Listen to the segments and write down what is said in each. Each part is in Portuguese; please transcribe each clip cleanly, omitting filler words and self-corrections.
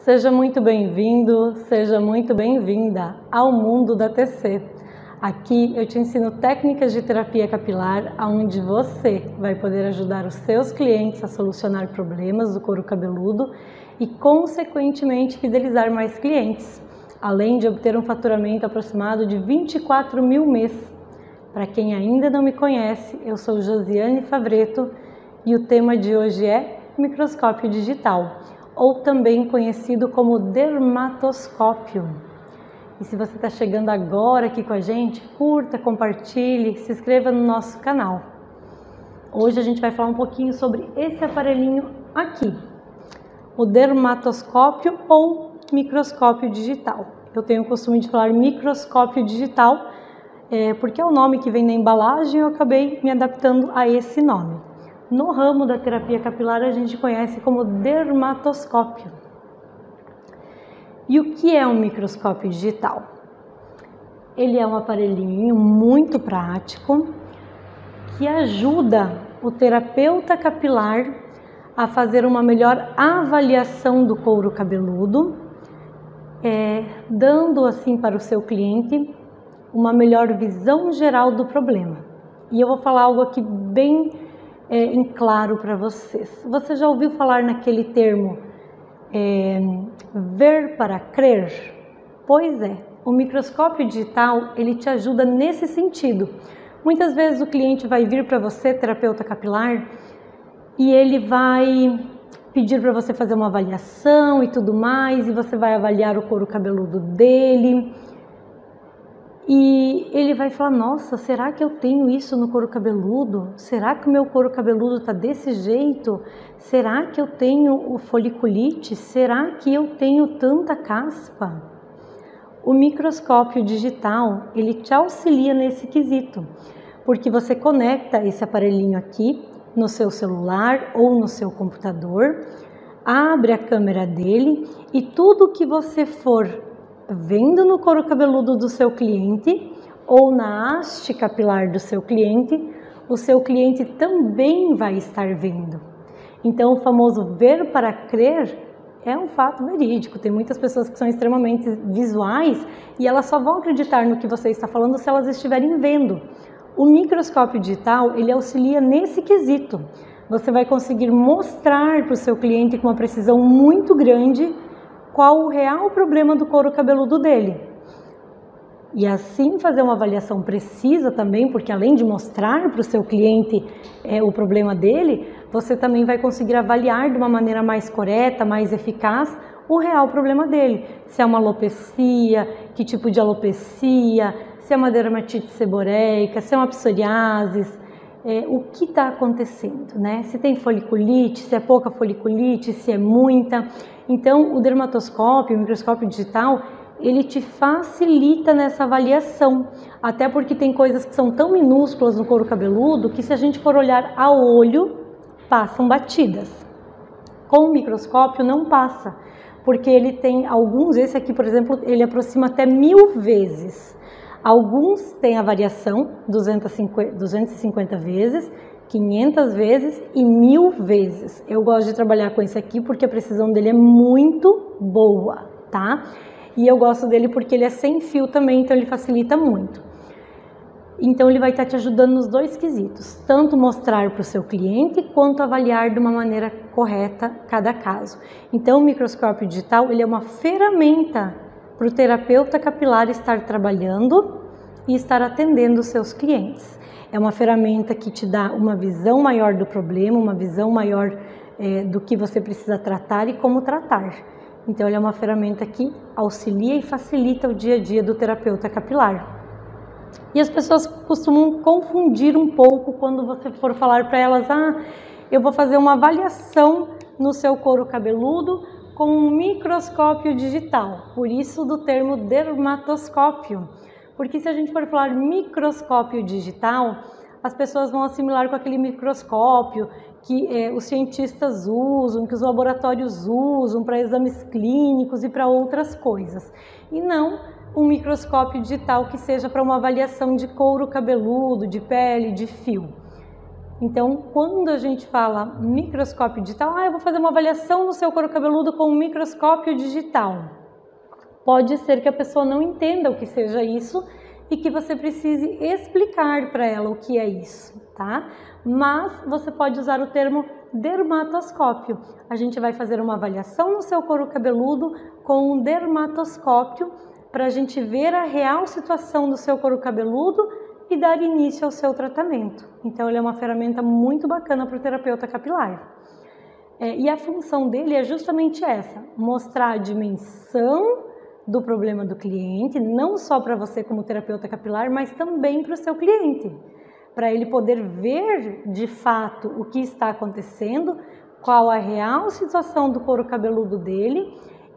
Seja muito bem-vindo, seja muito bem-vinda ao mundo da TC. Aqui eu te ensino técnicas de terapia capilar onde você vai poder ajudar os seus clientes a solucionar problemas do couro cabeludo e, consequentemente, fidelizar mais clientes, além de obter um faturamento aproximado de 24 mil mês. Para quem ainda não me conhece, eu sou Josiane Favreto e o tema de hoje é microscópio digital, ou também conhecido como dermatoscópio. E se você está chegando agora aqui com a gente, curta, compartilhe, se inscreva no nosso canal. Hoje a gente vai falar um pouquinho sobre esse aparelhinho aqui, o dermatoscópio ou microscópio digital. Eu tenho o costume de falar microscópio digital, porque é o nome que vem na embalagem e eu acabei me adaptando a esse nome. No ramo da terapia capilar a gente conhece como dermatoscópio. E o que é um microscópio digital? Ele é um aparelhinho muito prático que ajuda o terapeuta capilar a fazer uma melhor avaliação do couro cabeludo, dando assim para o seu cliente uma melhor visão geral do problema. E eu vou falar algo aqui bem em claro para vocês. Você já ouviu falar naquele termo ver para crer? Pois é, o microscópio digital ele te ajuda nesse sentido. Muitas vezes o cliente vai vir para você, terapeuta capilar, e ele vai pedir para você fazer uma avaliação e tudo mais, e você vai avaliar o couro cabeludo dele. E ele vai falar, nossa, será que eu tenho isso no couro cabeludo? Será que o meu couro cabeludo está desse jeito? Será que eu tenho foliculite? Será que eu tenho tanta caspa? O microscópio digital, ele te auxilia nesse quesito, porque você conecta esse aparelhinho aqui no seu celular ou no seu computador, abre a câmera dele e tudo que você for vendo no couro cabeludo do seu cliente ou na haste capilar do seu cliente, o seu cliente também vai estar vendo. Então, o famoso ver para crer é um fato verídico. Tem muitas pessoas que são extremamente visuais e elas só vão acreditar no que você está falando se elas estiverem vendo. O microscópio digital, ele auxilia nesse quesito. Você vai conseguir mostrar para o seu cliente com uma precisão muito grande qual o real problema do couro cabeludo dele. E assim fazer uma avaliação precisa também, porque além de mostrar para o seu cliente o problema dele, você também vai conseguir avaliar de uma maneira mais correta, mais eficaz, o real problema dele. Se é uma alopecia, que tipo de alopecia, se é uma dermatite seborreica, se é uma psoriase, o que está acontecendo, né? Se tem foliculite, se é pouca foliculite, se é muita. Então, o dermatoscópio, o microscópio digital, ele te facilita nessa avaliação, até porque tem coisas que são tão minúsculas no couro cabeludo que se a gente for olhar a olho, passam batidas. Com o microscópio não passa, porque ele tem alguns, esse aqui, por exemplo, ele aproxima até 1000 vezes. Alguns têm a variação 250 vezes, 500 vezes e 1000 vezes. Eu gosto de trabalhar com esse aqui porque a precisão dele é muito boa, tá? E eu gosto dele porque ele é sem fio também, então ele facilita muito. Então ele vai estar te ajudando nos dois quesitos, tanto mostrar para o seu cliente quanto avaliar de uma maneira correta cada caso. Então o microscópio digital ele é uma ferramenta para o terapeuta capilar estar trabalhando e estar atendendo os seus clientes. É uma ferramenta que te dá uma visão maior do problema, uma visão maior do que você precisa tratar e como tratar. Então, ele é uma ferramenta que auxilia e facilita o dia a dia do terapeuta capilar. E as pessoas costumam confundir um pouco quando você for falar para elas, eu vou fazer uma avaliação no seu couro cabeludo com um microscópio digital, por isso do termo dermatoscópio. Porque se a gente for falar microscópio digital, as pessoas vão assimilar com aquele microscópio que os cientistas usam, que os laboratórios usam para exames clínicos e para outras coisas. E não um microscópio digital que seja para uma avaliação de couro cabeludo, de pele, de fio. Então, quando a gente fala microscópio digital, eu vou fazer uma avaliação no seu couro cabeludo com um microscópio digital. Pode ser que a pessoa não entenda o que seja isso e que você precise explicar para ela o que é isso, tá? Mas você pode usar o termo dermatoscópio. A gente vai fazer uma avaliação no seu couro cabeludo com um dermatoscópio para a gente ver a real situação do seu couro cabeludo e dar início ao seu tratamento. Então, ele é uma ferramenta muito bacana para o terapeuta capilar. E a função dele é justamente essa, mostrar a dimensão do problema do cliente, não só para você como terapeuta capilar, mas também para o seu cliente, para ele poder ver de fato o que está acontecendo, qual a real situação do couro cabeludo dele,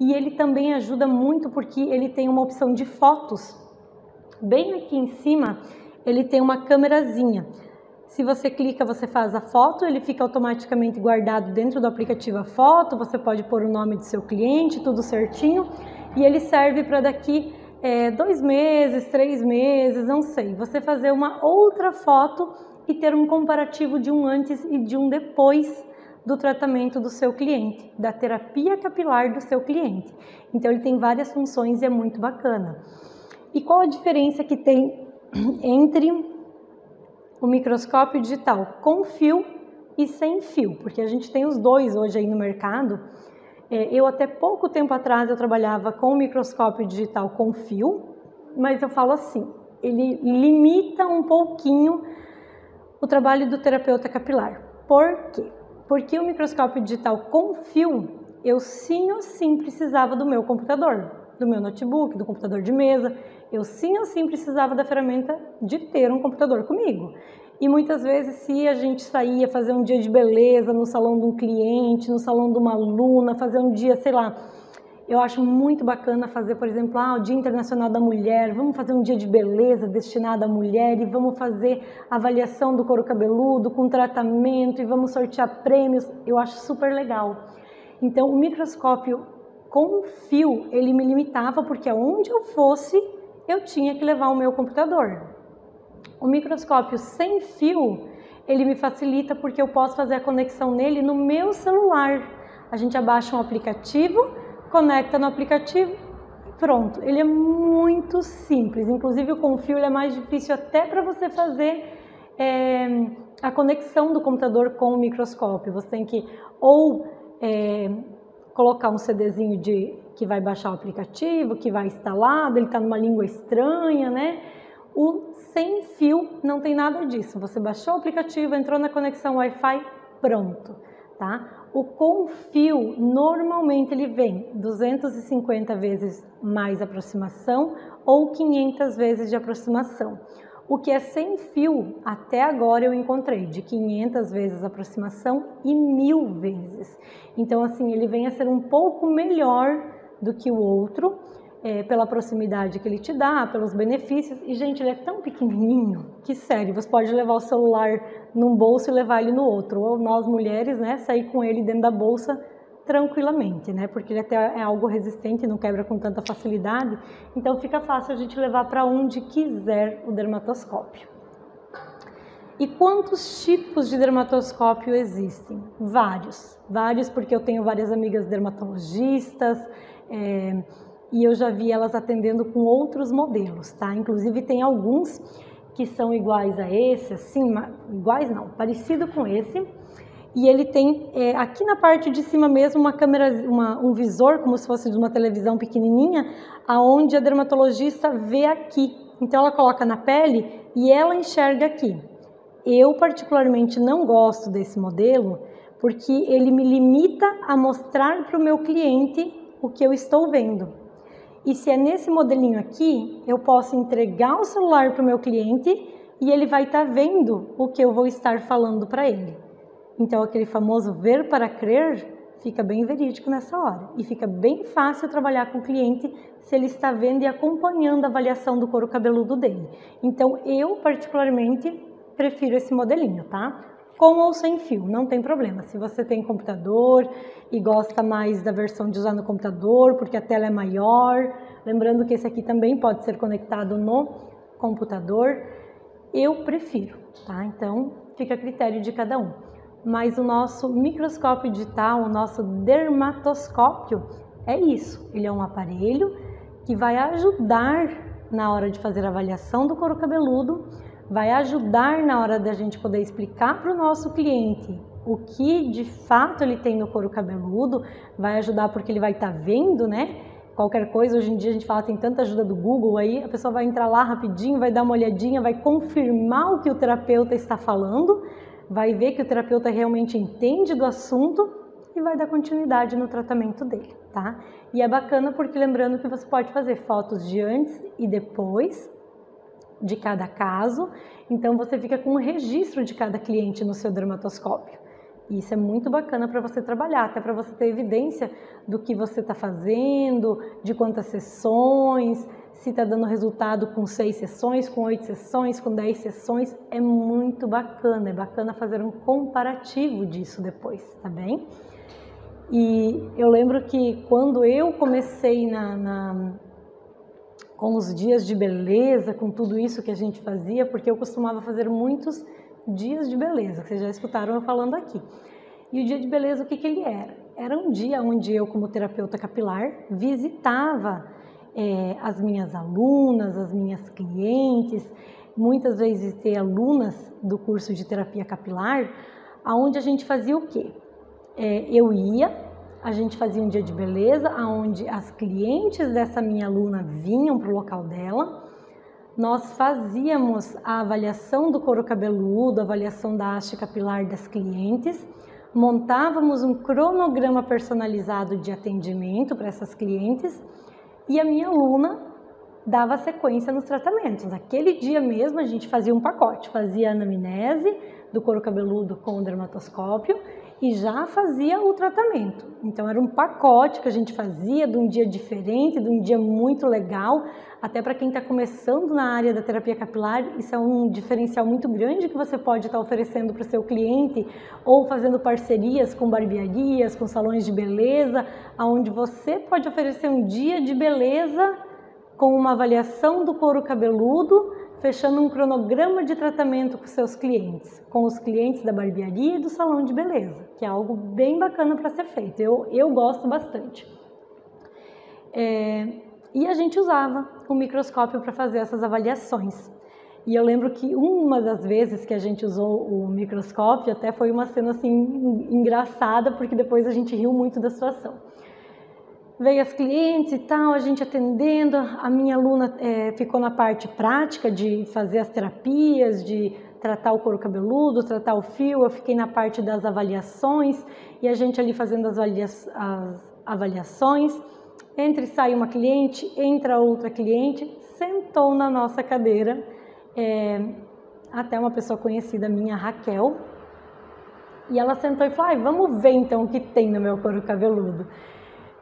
e ele também ajuda muito porque ele tem uma opção de fotos. Bem aqui em cima, ele tem uma câmerazinha. Se você clica, você faz a foto, ele fica automaticamente guardado dentro do aplicativo a foto, você pode pôr o nome do seu cliente, tudo certinho, e ele serve para daqui 2 meses, 3 meses, não sei, você fazer uma outra foto e ter um comparativo de um antes e de um depois do tratamento do seu cliente, da terapia capilar do seu cliente. Então ele tem várias funções e é muito bacana. E qual a diferença que tem entre o microscópio digital com fio e sem fio? Porque a gente tem os dois hoje aí no mercado. Eu até pouco tempo atrás eu trabalhava com o microscópio digital com fio, mas eu falo assim, ele limita um pouquinho o trabalho do terapeuta capilar. Por quê? Porque o microscópio digital com fio, eu sim ou sim precisava do meu computador, do meu notebook, do computador de mesa, eu sim ou sim precisava da ferramenta de ter um computador comigo. E muitas vezes, se a gente saía fazer um dia de beleza no salão de um cliente, no salão de uma aluna, fazer um dia, sei lá, eu acho muito bacana fazer, por exemplo, o Dia Internacional da Mulher, vamos fazer um dia de beleza destinado à mulher e vamos fazer avaliação do couro cabeludo com tratamento e vamos sortear prêmios, eu acho super legal. Então, o microscópio com fio, ele me limitava porque aonde eu fosse, eu tinha que levar o meu computador. O microscópio sem fio, ele me facilita porque eu posso fazer a conexão nele no meu celular. A gente abaixa um aplicativo, conecta no aplicativo e pronto. Ele é muito simples, inclusive com o fio ele é mais difícil até para você fazer a conexão do computador com o microscópio. Você tem que ou colocar um CDzinho que vai baixar o aplicativo, que vai instalado, ele está numa língua estranha, né? O sem fio não tem nada disso. Você baixou o aplicativo, entrou na conexão Wi-Fi, pronto, tá? O com fio, normalmente ele vem 250 vezes mais aproximação ou 500 vezes de aproximação. O que é sem fio, até agora eu encontrei de 500 vezes aproximação e 1000 vezes. Então, assim, ele vem a ser um pouco melhor do que o outro, pela proximidade que ele te dá, pelos benefícios. E, gente, ele é tão pequenininho que, sério, você pode levar o celular num bolso e levar ele no outro. Ou nós, mulheres, né, sair com ele dentro da bolsa tranquilamente, né? Porque ele até é algo resistente, não quebra com tanta facilidade. Então, fica fácil a gente levar para onde quiser o dermatoscópio. E quantos tipos de dermatoscópio existem? Vários, porque eu tenho várias amigas dermatologistas, e eu já vi elas atendendo com outros modelos, tá? Inclusive tem alguns que são iguais a esse, assim, iguais não, parecido com esse. E ele tem aqui na parte de cima mesmo uma câmera, um visor, como se fosse de uma televisão pequenininha, aonde a dermatologista vê aqui. Então ela coloca na pele e ela enxerga aqui. Eu particularmente não gosto desse modelo porque ele me limita a mostrar para o meu cliente o que eu estou vendo. E se é nesse modelinho aqui, eu posso entregar o celular para o meu cliente e ele vai estar vendo o que eu vou estar falando para ele. Então, aquele famoso ver para crer fica bem verídico nessa hora. E fica bem fácil trabalhar com o cliente se ele está vendo e acompanhando a avaliação do couro cabeludo dele. Então, eu particularmente prefiro esse modelinho, tá? Com ou sem fio, não tem problema. Se você tem computador e gosta mais da versão de usar no computador, porque a tela é maior, lembrando que esse aqui também pode ser conectado no computador, eu prefiro, tá? Então, fica a critério de cada um. Mas o nosso microscópio digital, o nosso dermatoscópio, é isso. Ele é um aparelho que vai ajudar na hora de fazer a avaliação do couro cabeludo, vai ajudar na hora da gente poder explicar para o nosso cliente o que de fato ele tem no couro cabeludo, vai ajudar porque ele vai estar vendo, né? Qualquer coisa, hoje em dia a gente fala, tem tanta ajuda do Google aí, a pessoa vai entrar lá rapidinho, vai dar uma olhadinha, vai confirmar o que o terapeuta está falando, vai ver que o terapeuta realmente entende do assunto e vai dar continuidade no tratamento dele, tá? E é bacana porque lembrando que você pode fazer fotos de antes e depois de cada caso, então você fica com um registro de cada cliente no seu dermatoscópio. E isso é muito bacana para você trabalhar, até para você ter evidência do que você está fazendo, de quantas sessões, se está dando resultado com 6 sessões, com 8 sessões, com 10 sessões. É muito bacana, é bacana fazer um comparativo disso depois, tá bem? E eu lembro que quando eu comecei com os dias de beleza, com tudo isso que a gente fazia, porque eu costumava fazer muitos dias de beleza, vocês já escutaram eu falando aqui. E o dia de beleza, o que ele era? Era um dia onde eu, como terapeuta capilar, visitava as minhas alunas, as minhas clientes, muitas vezes visitei alunas do curso de terapia capilar, onde a gente fazia o quê? A gente fazia um dia de beleza, onde as clientes dessa minha aluna vinham para o local dela, nós fazíamos a avaliação do couro cabeludo, a avaliação da haste capilar das clientes, montávamos um cronograma personalizado de atendimento para essas clientes e a minha aluna dava sequência nos tratamentos. Naquele dia mesmo a gente fazia um pacote, fazia a anamnese do couro cabeludo com o dermatoscópio e já fazia o tratamento. Então era um pacote que a gente fazia de um dia diferente, de um dia muito legal, até para quem está começando na área da terapia capilar, isso é um diferencial muito grande que você pode estar oferecendo para o seu cliente ou fazendo parcerias com barbearias, com salões de beleza, onde você pode oferecer um dia de beleza com uma avaliação do couro cabeludo, fechando um cronograma de tratamento com seus clientes, com os clientes da barbearia e do salão de beleza, que é algo bem bacana para ser feito, eu gosto bastante. E a gente usava o microscópio para fazer essas avaliações. E eu lembro que uma das vezes que a gente usou o microscópio, até foi uma cena assim engraçada, porque depois a gente riu muito da situação. Veio as clientes e tal, a gente atendendo, a minha aluna ficou na parte prática de fazer as terapias, de tratar o couro cabeludo, tratar o fio, eu fiquei na parte das avaliações e a gente ali fazendo as avaliações, entra e sai uma cliente, entra outra cliente, sentou na nossa cadeira, até uma pessoa conhecida minha, Raquel, e ela sentou e falou, vamos ver então o que tem no meu couro cabeludo.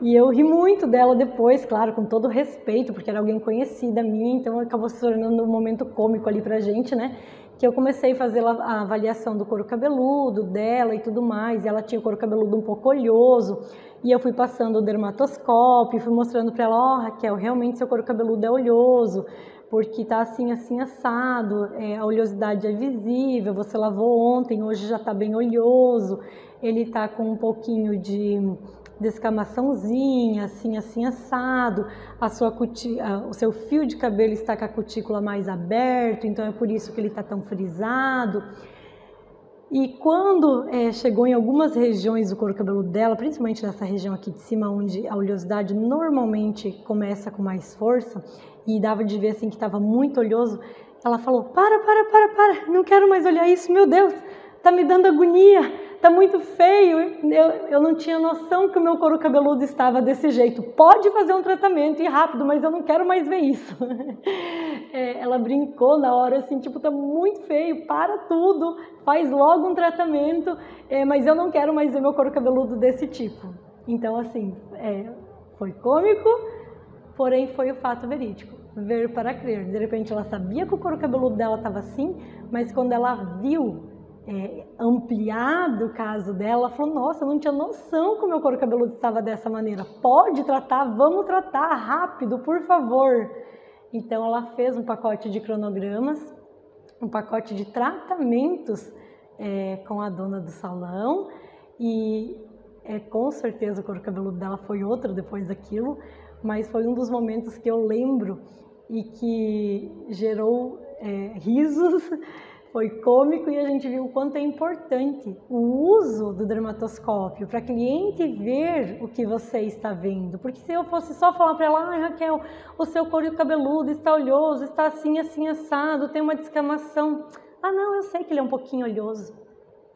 E eu ri muito dela depois, claro, com todo respeito, porque era alguém conhecida minha, então acabou se tornando um momento cômico ali pra gente, né? Que eu comecei a fazer a avaliação do couro cabeludo dela e tudo mais, e ela tinha o couro cabeludo um pouco oleoso, e eu fui passando o dermatoscópio, fui mostrando pra ela, Raquel, realmente seu couro cabeludo é oleoso, porque tá assim, assim, assado, a oleosidade é visível, você lavou ontem, hoje já tá bem oleoso, ele tá com um pouquinho de descamaçãozinha, assim, assim, assado, o seu fio de cabelo está com a cutícula mais aberto, então é por isso que ele está tão frisado. E quando chegou em algumas regiões do couro cabeludo dela, principalmente nessa região aqui de cima, onde a oleosidade normalmente começa com mais força, e dava de ver assim que estava muito oleoso, ela falou, para, não quero mais olhar isso, meu Deus, tá me dando agonia, tá muito feio, eu não tinha noção que o meu couro cabeludo estava desse jeito, pode fazer um tratamento e rápido, mas eu não quero mais ver isso. Ela brincou na hora assim, tipo, tá muito feio, para tudo, faz logo um tratamento, mas eu não quero mais ver meu couro cabeludo desse tipo. Então assim, foi cômico, porém foi o fato verídico, ver para crer. De repente ela sabia que o couro cabeludo dela estava assim, mas quando ela viu ampliado o caso dela, ela falou, nossa, eu não tinha noção que o meu couro cabeludo estava dessa maneira, pode tratar, vamos tratar rápido, por favor. Então ela fez um pacote de cronogramas, um pacote de tratamentos com a dona do salão e com certeza o couro cabeludo dela foi outro depois daquilo, mas foi um dos momentos que eu lembro e que gerou risos, foi cômico e a gente viu o quanto é importante o uso do dermatoscópio para cliente ver o que você está vendo. Porque se eu fosse só falar para ela, Raquel, o seu couro cabeludo está oleoso, está assim, assim, assado, tem uma descamação. Não, eu sei que ele é um pouquinho oleoso.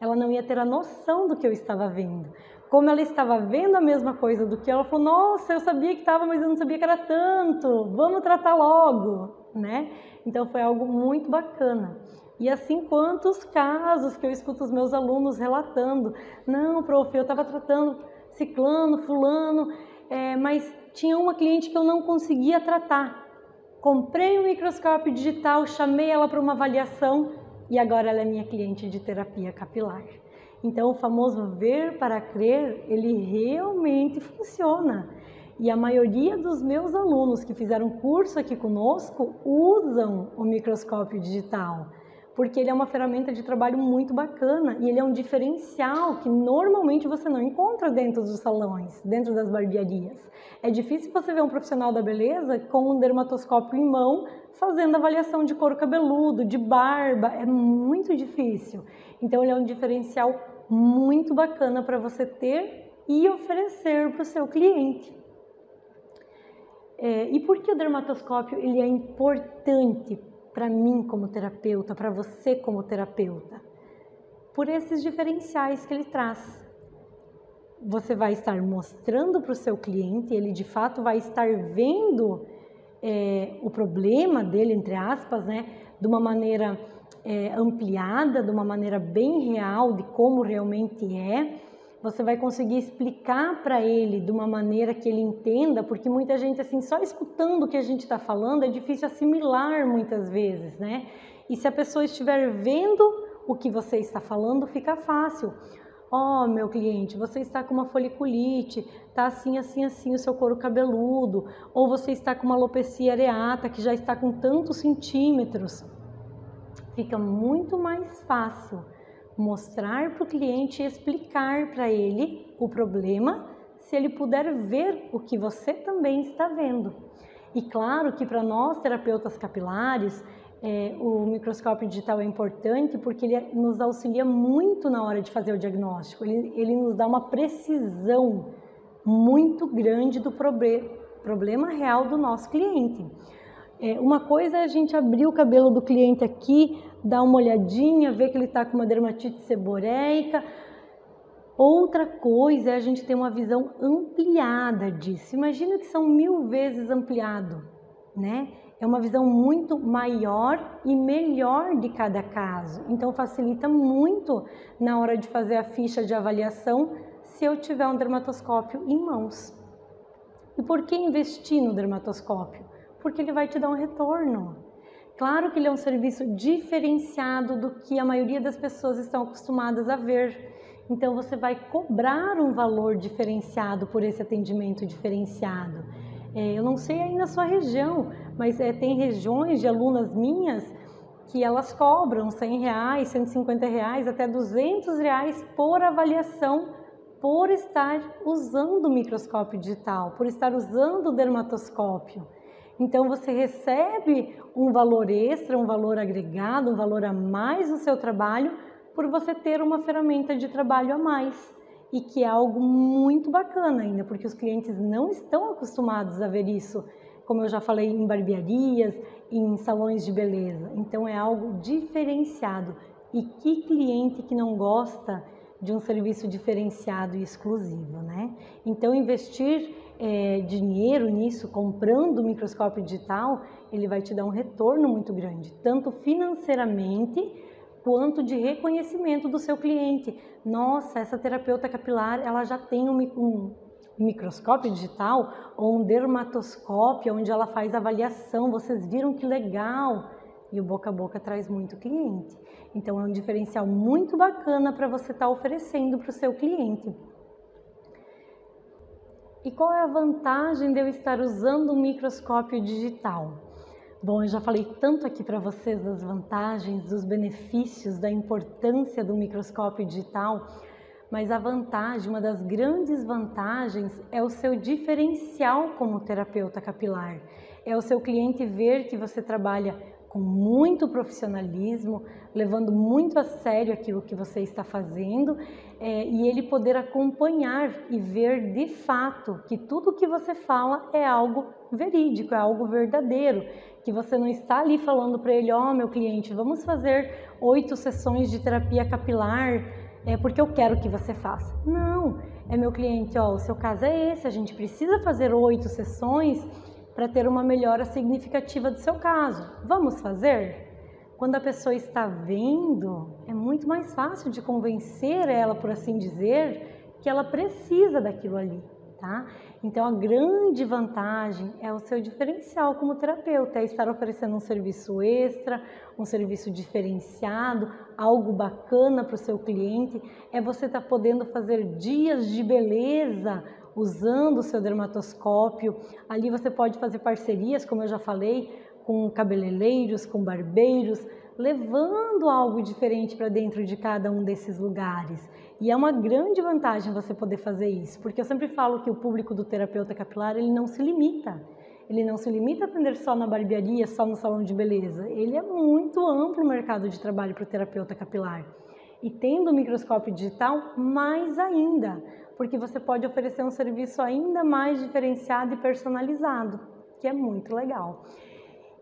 Ela não ia ter a noção do que eu estava vendo. Como ela estava vendo a mesma coisa do que ela falou, nossa, eu sabia que estava, mas eu não sabia que era tanto, vamos tratar logo, né? Então foi algo muito bacana. E assim, quantos casos que eu escuto os meus alunos relatando, não, prof, eu estava tratando ciclano, fulano, mas tinha uma cliente que eu não conseguia tratar. Comprei um microscópio digital, chamei ela para uma avaliação e agora ela é minha cliente de terapia capilar. Então, o famoso ver para crer, ele realmente funciona. E a maioria dos meus alunos que fizeram curso aqui conosco usam o microscópio digital, porque ele é uma ferramenta de trabalho muito bacana e ele é um diferencial que normalmente você não encontra dentro dos salões, dentro das barbearias. É difícil você ver um profissional da beleza com um dermatoscópio em mão fazendo avaliação de couro cabeludo, de barba, é muito difícil. Então ele é um diferencial muito bacana para você ter e oferecer para o seu cliente. E por que o dermatoscópio ele é importante para mim como terapeuta, para você como terapeuta? Por esses diferenciais que ele traz. Você vai estar mostrando para o seu cliente, ele de fato vai estar vendo o problema dele, entre aspas, né, de uma maneira ampliada, de uma maneira bem real, de como realmente é. Você vai conseguir explicar para ele de uma maneira que ele entenda, porque muita gente, assim, só escutando o que a gente está falando, é difícil assimilar muitas vezes, né? E se a pessoa estiver vendo o que você está falando, fica fácil. Meu cliente, você está com uma foliculite, está assim, assim, assim o seu couro cabeludo, ou você está com uma alopecia areata que já está com tantos centímetros. Fica muito mais fácil mostrar para o cliente e explicar para ele o problema, se ele puder ver o que você também está vendo. E claro que para nós terapeutas capilares, o microscópio digital é importante porque ele nos auxilia muito na hora de fazer o diagnóstico. Ele nos dá uma precisão muito grande do problema real do nosso cliente. Uma coisa é a gente abrir o cabelo do cliente aqui, dar uma olhadinha, ver que ele está com uma dermatite seborreica. Outra coisa é a gente ter uma visão ampliada disso. Imagina que são 1000 vezes ampliado, né? É uma visão muito maior e melhor de cada caso. Então facilita muito na hora de fazer a ficha de avaliação se eu tiver um dermatoscópio em mãos. E por que investir no dermatoscópio? Porque ele vai te dar um retorno. Claro que ele é um serviço diferenciado do que a maioria das pessoas estão acostumadas a ver. Então você vai cobrar um valor diferenciado por esse atendimento diferenciado. Eu não sei aí na sua região, mas tem regiões de alunas minhas que elas cobram R$100, R$150, até R$200 por avaliação, por estar usando o microscópio digital, por estar usando o dermatoscópio. Então você recebe um valor extra, um valor agregado, um valor a mais no seu trabalho por você ter uma ferramenta de trabalho a mais. E que é algo muito bacana ainda, porque os clientes não estão acostumados a ver isso, como eu já falei, em barbearias, em salões de beleza. Então é algo diferenciado. E que cliente que não gosta de um serviço diferenciado e exclusivo, né? Então investir dinheiro nisso, comprando o microscópio digital, ele vai te dar um retorno muito grande, tanto financeiramente quanto de reconhecimento do seu cliente. Nossa, essa terapeuta capilar, ela já tem um microscópio digital ou um dermatoscópio onde ela faz avaliação, vocês viram que legal? E o boca a boca traz muito cliente. Então é um diferencial muito bacana para você estar oferecendo para o seu cliente. E qual é a vantagem de eu estar usando um microscópio digital? Bom, eu já falei tanto aqui para vocês das vantagens, dos benefícios, da importância do microscópio digital, mas a vantagem, uma das grandes vantagens é o seu diferencial como terapeuta capilar. É o seu cliente ver que você trabalha com muito profissionalismo, levando muito a sério aquilo que você está fazendo, e ele poder acompanhar e ver de fato que tudo que você fala é algo verídico, é algo verdadeiro, que você não está ali falando para ele, ó, meu cliente, vamos fazer 8 sessões de terapia capilar, porque eu quero que você faça. Não, meu cliente, ó, o seu caso é esse, a gente precisa fazer 8 sessões para ter uma melhora significativa do seu caso. Vamos fazer? Quando a pessoa está vendo, é muito mais fácil de convencer ela, por assim dizer, que ela precisa daquilo ali, tá? Então, a grande vantagem é o seu diferencial como terapeuta, é estar oferecendo um serviço extra, um serviço diferenciado, algo bacana para o seu cliente, é você estar podendo fazer dias de beleza usando o seu dermatoscópio. Ali você pode fazer parcerias, como eu já falei, com cabeleireiros, com barbeiros, levando algo diferente para dentro de cada um desses lugares. E é uma grande vantagem você poder fazer isso, porque eu sempre falo que o público do terapeuta capilar, ele não se limita. Ele não se limita a atender só na barbearia, só no salão de beleza. Ele é muito amplo o mercado de trabalho para o terapeuta capilar. E tendo o microscópio digital, mais ainda, porque você pode oferecer um serviço ainda mais diferenciado e personalizado, que é muito legal.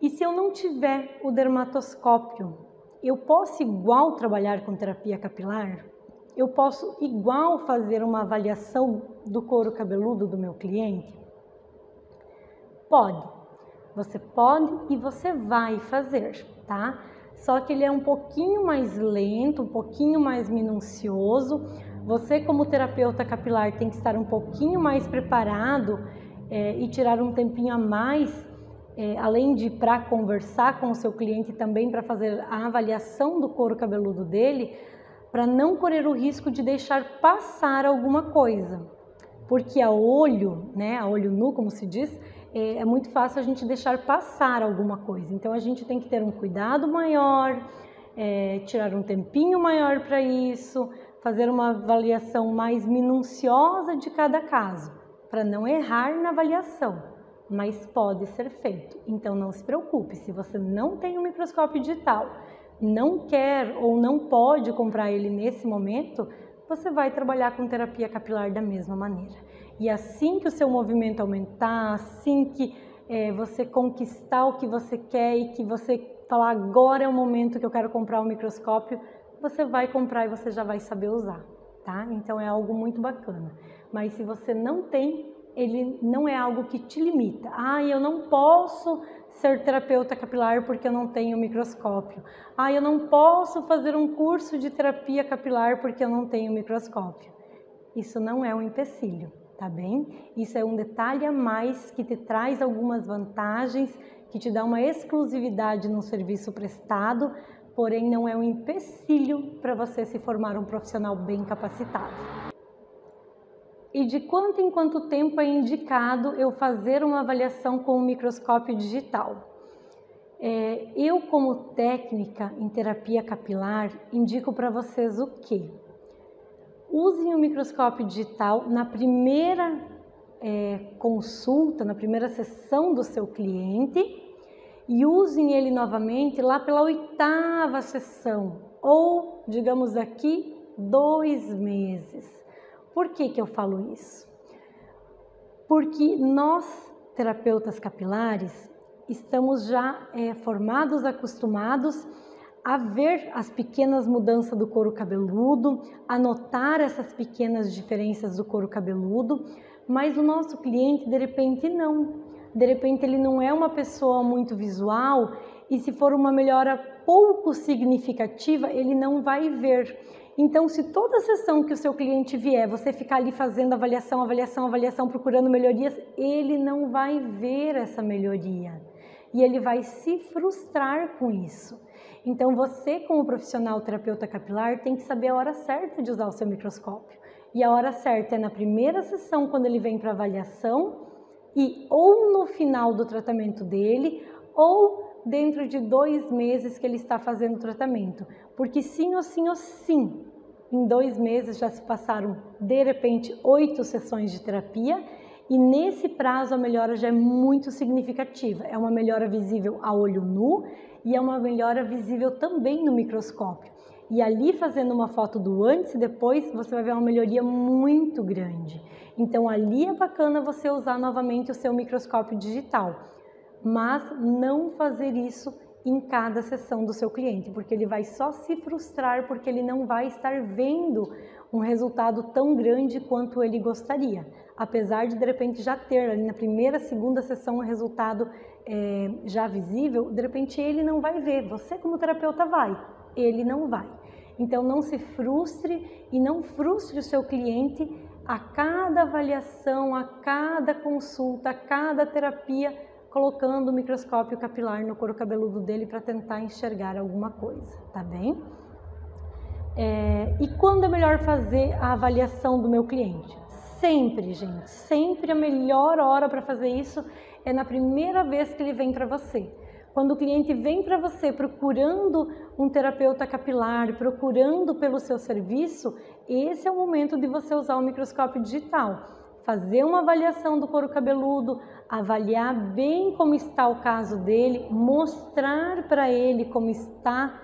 E se eu não tiver o dermatoscópio, eu posso igual trabalhar com terapia capilar? Eu posso igual fazer uma avaliação do couro cabeludo do meu cliente? Pode. Você pode e você vai fazer, tá? Só que ele é um pouquinho mais lento, um pouquinho mais minucioso. Você, como terapeuta capilar, tem que estar um pouquinho mais preparado e tirar um tempinho a mais, além de para conversar com o seu cliente, também para fazer a avaliação do couro cabeludo dele, para não correr o risco de deixar passar alguma coisa. Porque a olho nu, como se diz, é muito fácil a gente deixar passar alguma coisa. Então, a gente tem que ter um cuidado maior, tirar um tempinho maior para isso, fazer uma avaliação mais minuciosa de cada caso, para não errar na avaliação, mas pode ser feito. Então, não se preocupe, se você não tem um microscópio digital, não quer ou não pode comprar ele nesse momento, você vai trabalhar com terapia capilar da mesma maneira. E assim que o seu movimento aumentar, assim que você conquistar o que você quer e que você falar agora é o momento que eu quero comprar um microscópio, você vai comprar e você já vai saber usar, tá? Então é algo muito bacana. Mas se você não tem, ele não é algo que te limita. Ah, eu não posso ser terapeuta capilar porque eu não tenho microscópio. Ah, eu não posso fazer um curso de terapia capilar porque eu não tenho microscópio. Isso não é um empecilho, tá bem? Isso é um detalhe a mais que te traz algumas vantagens, que te dá uma exclusividade no serviço prestado, porém não é um empecilho para você se formar um profissional bem capacitado. E de quanto em quanto tempo é indicado eu fazer uma avaliação com o microscópio digital? Eu, como técnica em terapia capilar, indico para vocês o quê? Usem o microscópio digital na primeira consulta, na primeira sessão do seu cliente, e usem ele novamente lá pela 8ª sessão, ou, digamos aqui, 2 meses. Por que eu falo isso? Porque nós, terapeutas capilares, estamos já formados, acostumados a ver as pequenas mudanças do couro cabeludo, a notar essas pequenas diferenças do couro cabeludo, mas o nosso cliente, de repente, não. De repente, ele não é uma pessoa muito visual e se for uma melhora pouco significativa, ele não vai ver. Então, se toda sessão que o seu cliente vier, você ficar ali fazendo avaliação, procurando melhorias, ele não vai ver essa melhoria e ele vai se frustrar com isso. Então, você, como profissional terapeuta capilar, tem que saber a hora certa de usar o seu microscópio. E a hora certa é na primeira sessão, quando ele vem para avaliação, e ou no final do tratamento dele, ou dentro de 2 meses que ele está fazendo o tratamento. Porque sim ou sim ou sim, em 2 meses já se passaram, de repente, 8 sessões de terapia e nesse prazo a melhora já é muito significativa. É uma melhora visível a olho nu e é uma melhora visível também no microscópio. E ali, fazendo uma foto do antes e depois, você vai ver uma melhoria muito grande. Então ali é bacana você usar novamente o seu microscópio digital, mas não fazer isso em cada sessão do seu cliente, porque ele vai só se frustrar porque ele não vai estar vendo um resultado tão grande quanto ele gostaria. Apesar de repente já ter ali na primeira, segunda sessão um resultado já visível, de repente ele não vai ver, você como terapeuta vai, ele não vai. Então não se frustre e não frustre o seu cliente a cada avaliação, a cada consulta, a cada terapia, colocando o microscópio capilar no couro cabeludo dele para tentar enxergar alguma coisa, tá bem? E quando é melhor fazer a avaliação do meu cliente? Sempre, gente, sempre a melhor hora para fazer isso é na primeira vez que ele vem para você. Quando o cliente vem para você procurando um terapeuta capilar, procurando pelo seu serviço, esse é o momento de você usar o microscópio digital. Fazer uma avaliação do couro cabeludo, avaliar bem como está o caso dele, mostrar para ele como está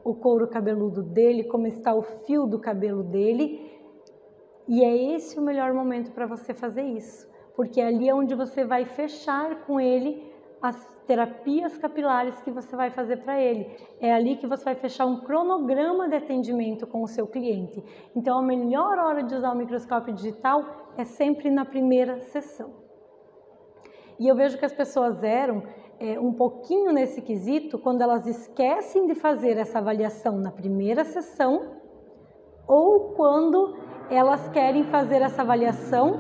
o couro cabeludo dele, como está o fio do cabelo dele. E é esse o melhor momento para você fazer isso, porque ali é onde você vai fechar com ele as terapias capilares que você vai fazer para ele. É ali que você vai fechar um cronograma de atendimento com o seu cliente. Então a melhor hora de usar o microscópio digital é sempre na primeira sessão. E eu vejo que as pessoas erram um pouquinho nesse quesito quando elas esquecem de fazer essa avaliação na primeira sessão ou quando elas querem fazer essa avaliação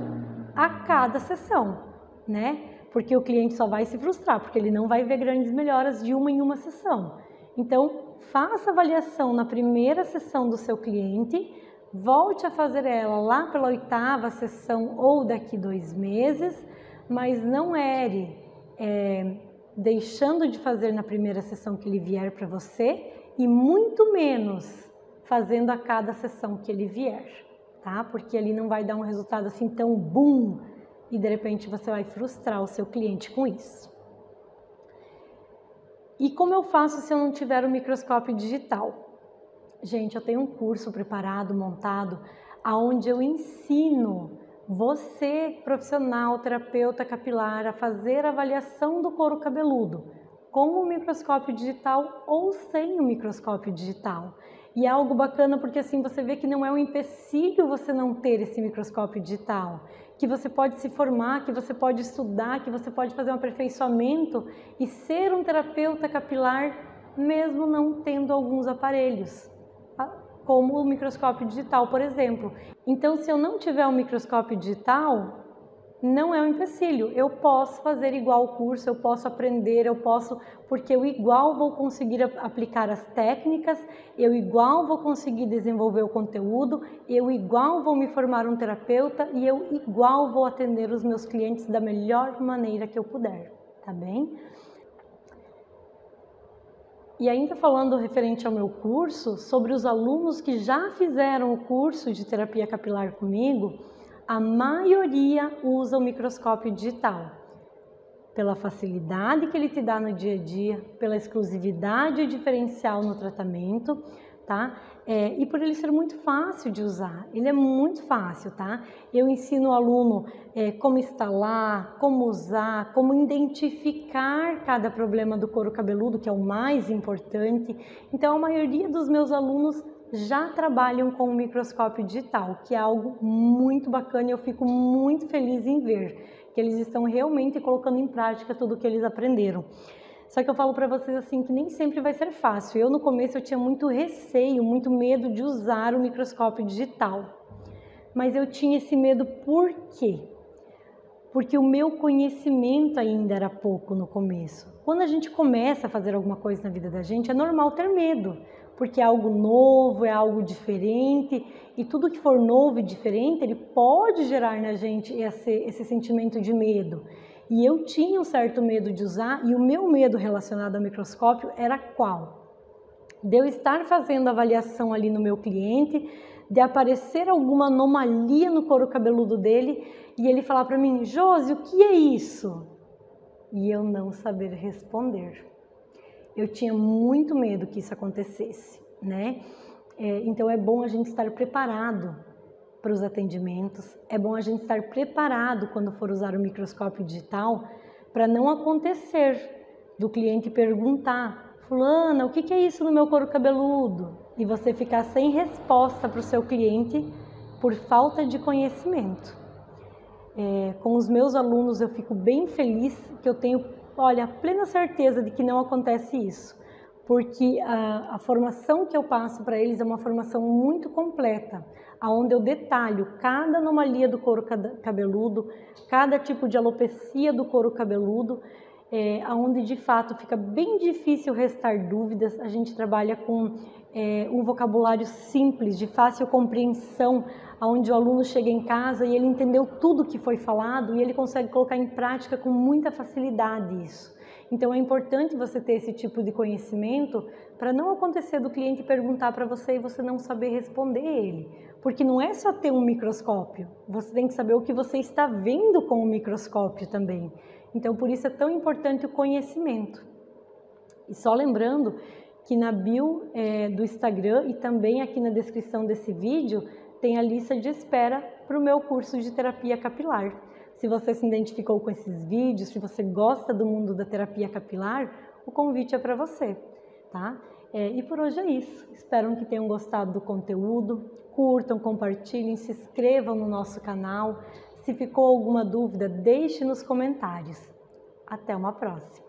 a cada sessão, né? Porque o cliente só vai se frustrar, porque ele não vai ver grandes melhoras de uma em uma sessão. Então, faça a avaliação na primeira sessão do seu cliente, volte a fazer ela lá pela 8ª sessão ou daqui 2 meses, mas não ere deixando de fazer na primeira sessão que ele vier para você e muito menos fazendo a cada sessão que ele vier, tá? Porque ali não vai dar um resultado assim tão boom e de repente você vai frustrar o seu cliente com isso. E como eu faço se eu não tiver o microscópio digital? Gente, eu tenho um curso preparado, montado, onde eu ensino você, profissional, terapeuta capilar, a fazer a avaliação do couro cabeludo com o microscópio digital ou sem o microscópio digital. E é algo bacana porque assim você vê que não é um empecilho você não ter esse microscópio digital, que você pode se formar, que você pode estudar, que você pode fazer um aperfeiçoamento e ser um terapeuta capilar mesmo não tendo alguns aparelhos, como o microscópio digital, por exemplo. Então, se eu não tiver um microscópio digital, não é um empecilho, eu posso fazer igual o curso, eu posso aprender, porque eu igual vou conseguir aplicar as técnicas, eu igual vou conseguir desenvolver o conteúdo, eu igual vou me formar um terapeuta e eu igual vou atender os meus clientes da melhor maneira que eu puder, tá bem? E ainda falando referente ao meu curso, sobre os alunos que já fizeram o curso de terapia capilar comigo, a maioria usa o microscópio digital, pela facilidade que ele te dá no dia a dia, pela exclusividade e diferencial no tratamento, tá? E por ele ser muito fácil de usar, ele é muito fácil, tá? Eu ensino o aluno como instalar, como usar, como identificar cada problema do couro cabeludo, que é o mais importante. Então a maioria dos meus alunos já trabalham com o microscópio digital, que é algo muito bacana e eu fico muito feliz em ver que eles estão realmente colocando em prática tudo o que eles aprenderam. Só que eu falo para vocês assim que nem sempre vai ser fácil. Eu no começo eu tinha muito receio, muito medo de usar o microscópio digital. Mas eu tinha esse medo por quê? Porque o meu conhecimento ainda era pouco no começo. Quando a gente começa a fazer alguma coisa na vida da gente, é normal ter medo, porque é algo novo, é algo diferente, e tudo que for novo e diferente, ele pode gerar na gente esse sentimento de medo. E eu tinha um certo medo de usar, e o meu medo relacionado ao microscópio era qual? De eu estar fazendo avaliação ali no meu cliente, de aparecer alguma anomalia no couro cabeludo dele e ele falar para mim: Josi, o que é isso? E eu não saber responder. Eu tinha muito medo que isso acontecesse, né? Então é bom a gente estar preparado para os atendimentos, é bom a gente estar preparado quando for usar o microscópio digital para não acontecer do cliente perguntar: fulana, o que é isso no meu couro cabeludo? E você ficar sem resposta para o seu cliente por falta de conhecimento. Com os meus alunos eu fico bem feliz que eu tenho, olha, plena certeza de que não acontece isso, porque a formação que eu passo para eles é uma formação muito completa, onde eu detalho cada anomalia do couro cabeludo, cada tipo de alopecia do couro cabeludo, onde de fato fica bem difícil restar dúvidas. A gente trabalha com um vocabulário simples, de fácil compreensão, onde o aluno chega em casa e ele entendeu tudo que foi falado e ele consegue colocar em prática com muita facilidade isso. Então é importante você ter esse tipo de conhecimento para não acontecer do cliente perguntar para você e você não saber responder ele. Porque não é só ter um microscópio, você tem que saber o que você está vendo com o microscópio também. Então por isso é tão importante o conhecimento. E só lembrando que na bio do Instagram e também aqui na descrição desse vídeo tem a lista de espera para o meu curso de terapia capilar. Se você se identificou com esses vídeos, se você gosta do mundo da terapia capilar, o convite é para você, tá? E por hoje é isso. Espero que tenham gostado do conteúdo. Curtam, compartilhem, se inscrevam no nosso canal. Se ficou alguma dúvida, deixe nos comentários. Até uma próxima!